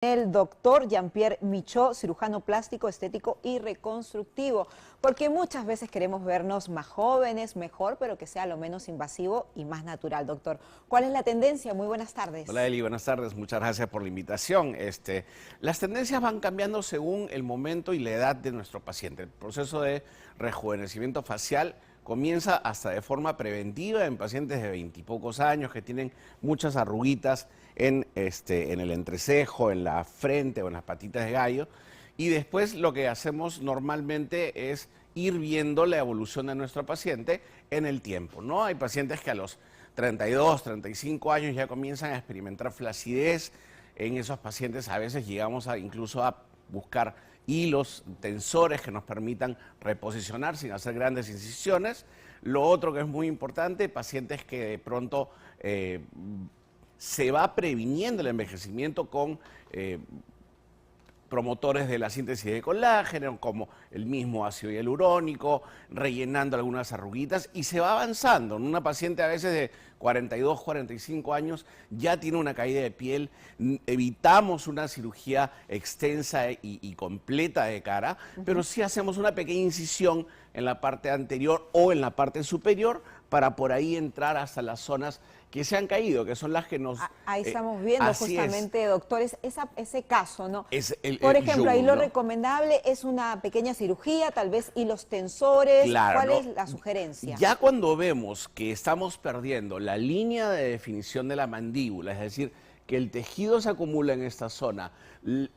El doctor Jean-Pierre Michaud, cirujano plástico, estético y reconstructivo, porque muchas veces queremos vernos más jóvenes, mejor, pero que sea lo menos invasivo y más natural, doctor. ¿Cuál es la tendencia? Muy buenas tardes. Hola Eli, buenas tardes, muchas gracias por la invitación. Las tendencias van cambiando según el momento y la edad de nuestro paciente. El proceso de rejuvenecimiento facial comienza hasta de forma preventiva en pacientes de 20 y pocos años que tienen muchas arruguitas en el entrecejo, en la frente o en las patitas de gallo. Y después lo que hacemos normalmente es ir viendo la evolución de nuestro paciente en el tiempo, ¿no? Hay pacientes que a los 32, 35 años ya comienzan a experimentar flacidez. En esos pacientes a veces llegamos incluso a buscar hilos, tensores que nos permitan reposicionar sin hacer grandes incisiones. Lo otro que es muy importante, pacientes que de pronto se va previniendo el envejecimiento con promotores de la síntesis de colágeno, como el mismo ácido hialurónico, rellenando algunas arruguitas, y se va avanzando. En una paciente a veces de 42, 45 años ya tiene una caída de piel, evitamos una cirugía extensa y completa de cara, pero sí hacemos una pequeña incisión en la parte anterior o en la parte superior para por ahí entrar hasta las zonas que se han caído, que son las que nos... Ahí estamos viendo justamente, doctores, ese caso, ¿no? Por ejemplo, yugo, ahí lo ¿no? recomendable es una pequeña cirugía, tal vez hilos tensores. Claro, ¿Cuál ¿no? es la sugerencia? Ya cuando vemos que estamos perdiendo la línea de definición de la mandíbula, es decir, que el tejido se acumula en esta zona,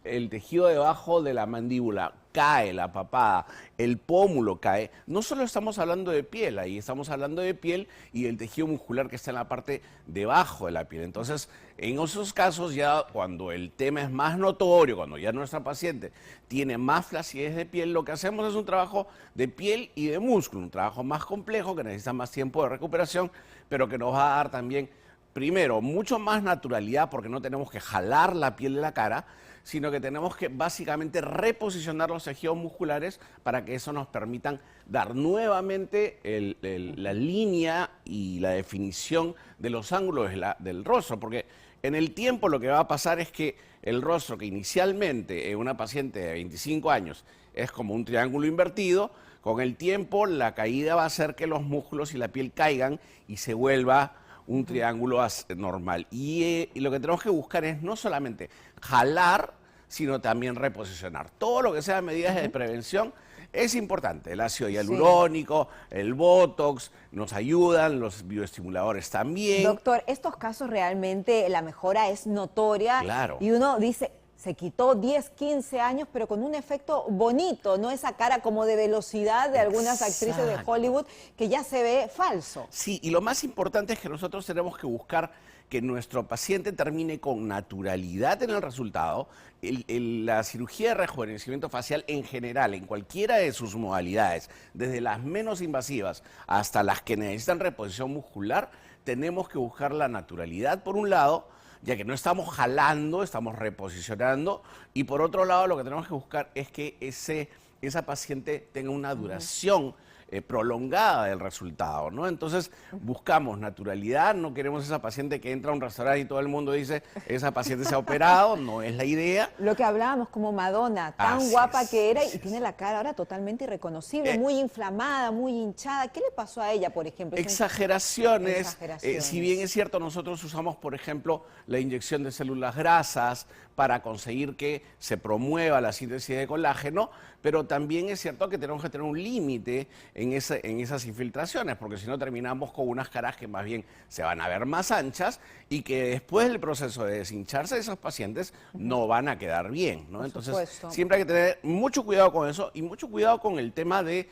el tejido debajo de la mandíbula cae, la papada, el pómulo cae, no solo estamos hablando de piel, ahí estamos hablando de piel y del tejido muscular que está en la parte debajo de la piel. Entonces, en esos casos ya cuando el tema es más notorio, cuando ya nuestra paciente tiene más flacidez de piel, lo que hacemos es un trabajo de piel y de músculo, un trabajo más complejo que necesita más tiempo de recuperación, pero que nos va a dar también, primero, mucho más naturalidad porque no tenemos que jalar la piel de la cara, sino que tenemos que básicamente reposicionar los tejidos musculares para que eso nos permitan dar nuevamente la línea y la definición de los ángulos del rostro, porque en el tiempo lo que va a pasar es que el rostro que inicialmente en una paciente de 25 años es como un triángulo invertido, con el tiempo la caída va a hacer que los músculos y la piel caigan y se vuelva un triángulo normal. Y lo que tenemos que buscar es no solamente jalar, sino también reposicionar. Todo lo que sea medidas de prevención es importante. El ácido hialurónico, el botox, nos ayudan, los bioestimuladores también. Doctor, estos casos realmente la mejora es notoria. Claro. Y uno dice, se quitó 10, 15 años, pero con un efecto bonito, no esa cara como de velocidad de algunas actrices de Hollywood que ya se ve falso. Sí, y lo más importante es que nosotros tenemos que buscar que nuestro paciente termine con naturalidad en el resultado. La cirugía de rejuvenecimiento facial en general, en cualquiera de sus modalidades, desde las menos invasivas hasta las que necesitan reposición muscular, tenemos que buscar la naturalidad por un lado, ya que no estamos jalando, estamos reposicionando, y por otro lado lo que tenemos que buscar es que esa paciente tenga una duración prolongada del resultado, ¿no? Entonces buscamos naturalidad, no queremos esa paciente que entra a un restaurante y todo el mundo dice, esa paciente se ha operado, no es la idea. Lo que hablábamos como Madonna, tan guapa que era y tiene la cara ahora totalmente irreconocible, muy inflamada, muy hinchada. ¿Qué le pasó a ella, por ejemplo? Exageraciones. Si bien es cierto, nosotros usamos, por ejemplo, la inyección de células grasas para conseguir que se promueva la síntesis de colágeno, pero también es cierto que tenemos que tener un límite en esas infiltraciones, porque si no terminamos con unas caras que más bien se van a ver más anchas y que después del proceso de deshincharse de esos pacientes no van a quedar bien, ¿no? Entonces, siempre hay que tener mucho cuidado con eso y mucho cuidado con el tema de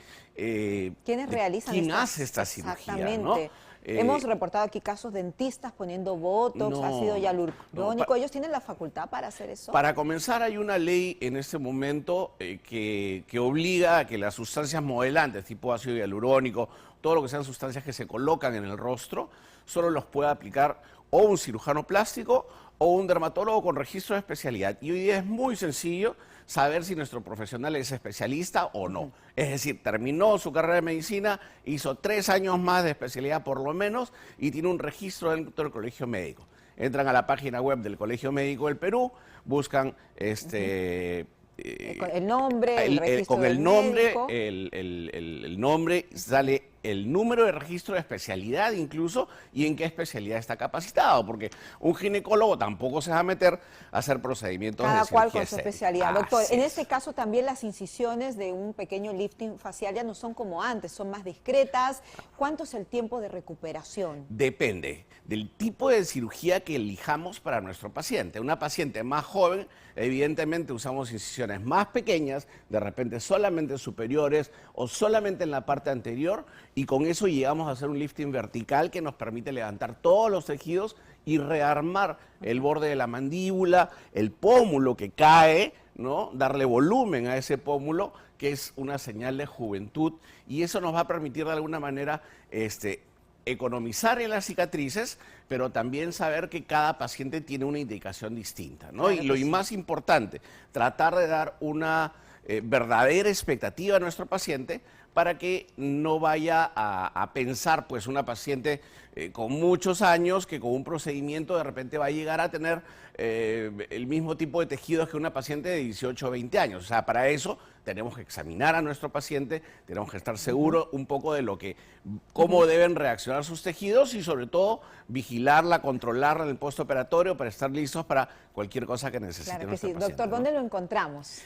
¿quiénes realizan quién hace esta cirugía, ¿no? Hemos reportado aquí casos dentistas poniendo botox, ácido hialurónico. ¿Ellos tienen la facultad para hacer eso? Para comenzar, hay una ley en este momento que obliga a que las sustancias modelantes, tipo ácido hialurónico, todo lo que sean sustancias que se colocan en el rostro, solo los puede aplicar o un cirujano plástico o un dermatólogo con registro de especialidad. Y hoy día es muy sencillo saber si nuestro profesional es especialista o no. Es decir, terminó su carrera de medicina, hizo 3 años más de especialidad por lo menos y tiene un registro dentro del Colegio Médico. Entran a la página web del Colegio Médico del Perú, buscan Con el nombre, el registro con el del nombre, médico. el nombre, sale el número de registro de especialidad incluso y en qué especialidad está capacitado, porque un ginecólogo tampoco se va a meter a hacer procedimientos Cada de cual cirugía con su estética. especialidad. Doctor, Así en es. este caso también las incisiones de un pequeño lifting facial ya no son como antes, son más discretas. ¿Cuánto es el tiempo de recuperación? Depende del tipo de cirugía que elijamos para nuestro paciente. Una paciente más joven, evidentemente usamos incisiones más pequeñas, de repente solamente superiores o solamente en la parte anterior, y con eso llegamos a hacer un lifting vertical que nos permite levantar todos los tejidos y rearmar el borde de la mandíbula, el pómulo que cae, ¿no? Darle volumen a ese pómulo, que es una señal de juventud, y eso nos va a permitir de alguna manera economizar en las cicatrices, pero también saber que cada paciente tiene una indicación distinta, ¿no? Claro Y lo que sí. más importante, tratar de dar una verdadera expectativa a nuestro paciente para que no vaya a pensar, pues, una paciente con muchos años que con un procedimiento de repente va a llegar a tener el mismo tipo de tejidos que una paciente de 18 o 20 años. O sea, para eso tenemos que examinar a nuestro paciente, tenemos que estar seguros un poco de cómo deben reaccionar sus tejidos y sobre todo vigilarla, controlarla en el postoperatorio para estar listos para cualquier cosa que necesite Claro que nuestro sí. paciente, Doctor, ¿no? ¿dónde lo encontramos?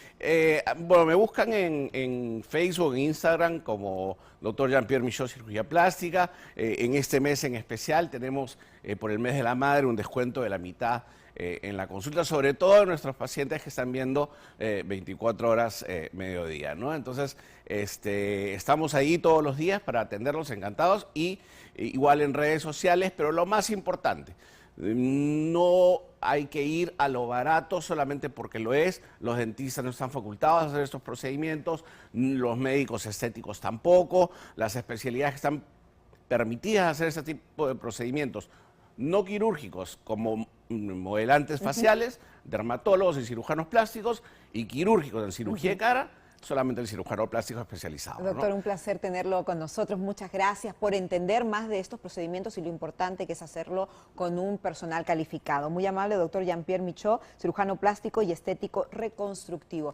Bueno, me buscan en Facebook, en Instagram como Dr. Jean-Pierre Michaud, cirugía plástica. En este mes en especial tenemos por el mes de la madre un descuento de la mitad en la consulta, sobre todo en nuestros pacientes que están viendo 24 horas mediodía, ¿no? Entonces, estamos ahí todos los días para atenderlos, encantados, y igual en redes sociales, pero lo más importante, no hay que ir a lo barato solamente porque lo es. Los dentistas no están facultados a hacer estos procedimientos, los médicos estéticos tampoco, las especialidades que están permitidas hacer este tipo de procedimientos no quirúrgicos como modelantes faciales, dermatólogos y cirujanos plásticos, y quirúrgicos en cirugía de cara, solamente el cirujano plástico especializado, Doctor, ¿no? un placer tenerlo con nosotros. Muchas gracias por entender más de estos procedimientos y lo importante que es hacerlo con un personal calificado. Muy amable, doctor Jean-Pierre Michaud, cirujano plástico y estético reconstructivo.